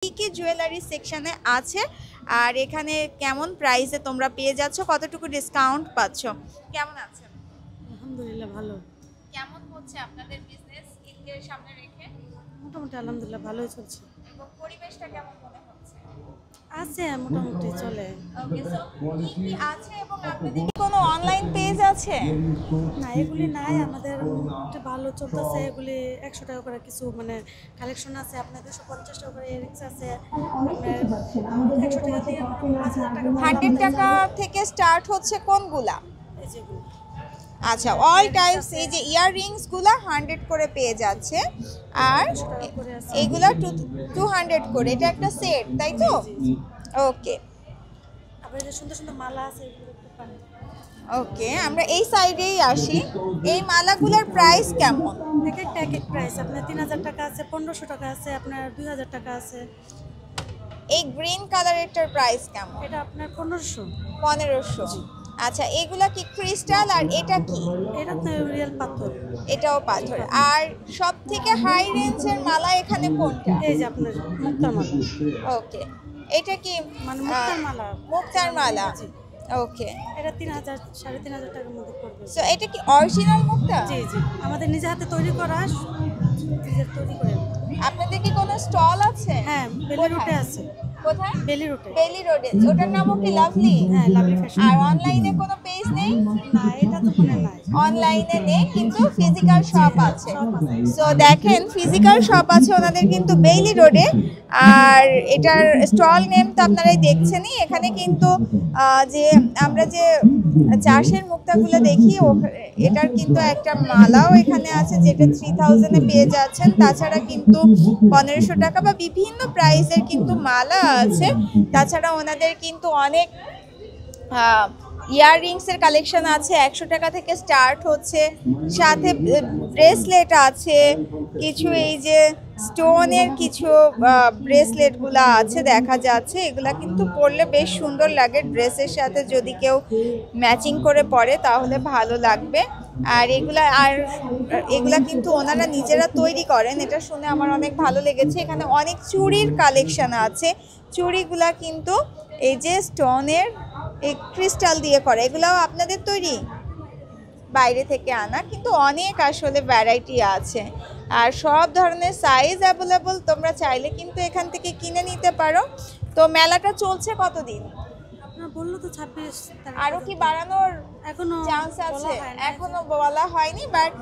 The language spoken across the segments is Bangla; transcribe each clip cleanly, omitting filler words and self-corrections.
কি জুয়েলারি সেকশনে আছে আর এখানে কেমন প্রাইসে তোমরা পেয়ে যাচ্ছ, কতটুকু ডিসকাউন্ট পাচ্ছ, কেমন আছে? আলহামদুলিল্লাহ ভালো। কেমন হচ্ছে আপনাদের বিজনেস ঈদকে সামনে রেখে? মোটামুটি আলহামদুলিল্লাহ ভালোই চলছে। এবং পরিবেশটা কেমন মনে হচ্ছে? আছে মোটামুটি চলে। ওকে, সো কি কি আছে এবং আপনাদের কি কোনো অনলাইন পেজ আছে? না এগুলি নাই, আমাদের মোটামুটি ভালো চলতেছে। এগুলি 100 টাকা করে কিছু মানে কালেকশন আছে, আপনার 250 টাকা করে ইয়ারিংস আছে, আপনার 100 টাকা থেকে 5000 টাকা 100 টাকা থেকে স্টার্ট হচ্ছে কোনগুলা? এই যেগুলো আচ্ছা, অল টাইপস এই যে ইয়াররিংস গুলা 100 করে পেয়ে যাচ্ছে আর এইগুলা 200 করে। এটা একটা সেট, তাই তো? ওকে আবার যে সুন্দর সুন্দর মালা আছে এগুলো একটু পান। ওকে, আমরা এই সাইডেই আসি। এই মালাগুলোর প্রাইস কেমন? এক এক প্রাইস, আপনার 3000 টাকা আছে, 1500 টাকা আছে, আপনার 2000 টাকা আছে। এই গ্রিন কালারেরটার প্রাইস কেমন? এটা আপনার 1500। 1500। আচ্ছা, এগুলা কি ক্রিস্টাল আর এটা কি? এটা তো রিয়েল পাথর। এটাও পাথর। আর সব থেকে হাই রেঞ্জের মালা এখানে কোনটা? এই যে আপনার মুক্তার মালা। ওকে, এটা কি মানে মুক্তার মালা? মুক্তার মালা। ওকে, এটা 3000 3500 টাকার মধ্যে পড়বে। সো এটা কি অরিজিনাল মুক্তা? জি জি, আমাদের নিজে হাতে তৈরি করা, নিজে তৈরি করে। আপনাদের কি কোনো স্টল আছে? হ্যাঁ, বেলি রোডে আছে। কোথায়? বেলি রোডে। বেলি রোডে। ওটার নামও কি লাভলি? হ্যাঁ, লাভলি ফ্যাশন। আর অনলাইনে কোনো পেজ নেই? না, এটা তো মনে নাই। অনলাইনে নেই, কিন্তু ফিজিক্যাল শপ আছে। সো দেখেন, ফিজিক্যাল শপ আছে ওনাদের কিন্তু বেইলি রোডে। আর এটার স্টল নেম তো আপনারাই দেখছেনই। এখানে কিন্তু যে আমরা যে চাষের মুক্তাগুলো দেখি, এটার কিন্তু একটা মালাও এখানে আছে যেটা 3000-এ পেয়ে যাচ্ছেন। তাছাড়া কিন্তু 1500 টাকা বা বিভিন্ন প্রাইসের কিন্তু মালা আছে। তাছাড়া ওনাদের কিন্তু অনেক ইয়াররিংসের কালেকশন আছে, 100 টাকা থেকে স্টার্ট হচ্ছে। সাথে ব্রেসলেট আছে কিছু, এই যে স্টোনের কিছু ব্রেসলেটগুলো আছে দেখা যাচ্ছে। এগুলা কিন্তু পরলে বেশ সুন্দর লাগে, ড্রেসের সাথে যদি কেউ ম্যাচিং করে পরে তাহলে ভালো লাগবে। আর এগুলা কিন্তু ওনারা নিজেরা তৈরি করেন, এটা শুনে আমার অনেক ভালো লেগেছে। এখানে অনেক চুড়ির কালেকশন আছে। চুড়িগুলা কিন্তু এই যে স্টোনের এই ক্রিস্টাল দিয়ে করে, এগুলাও আপনাদের তৈরি? বাইরে থেকে আনা, কিন্তু অনেক আসলে ভ্যারাইটি আছে আর সব ধরনের সাইজ অ্যাভেলেবল। তোমরা চাইলে কিন্তু এখান থেকে কিনে নিতে পারো। তো মেলাটা চলছে কতদিন? আপনারা বললো তো 26 তারিখ। আরও কি বাড়ানোর এখনো চান্স আছে? বলা হয়নি। এখনো বলা হয়নি, বাট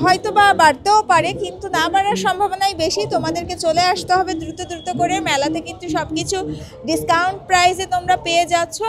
হয়তো বা বাড়তেও পারে, কিন্তু না বাড়ার সম্ভাবনাই বেশি। তোমাদেরকে চলে আসতে হবে দ্রুত দ্রুত করে। মেলাতে কিন্তু সব কিছু ডিসকাউন্ট প্রাইসে তোমরা পেয়ে যাচ্ছ।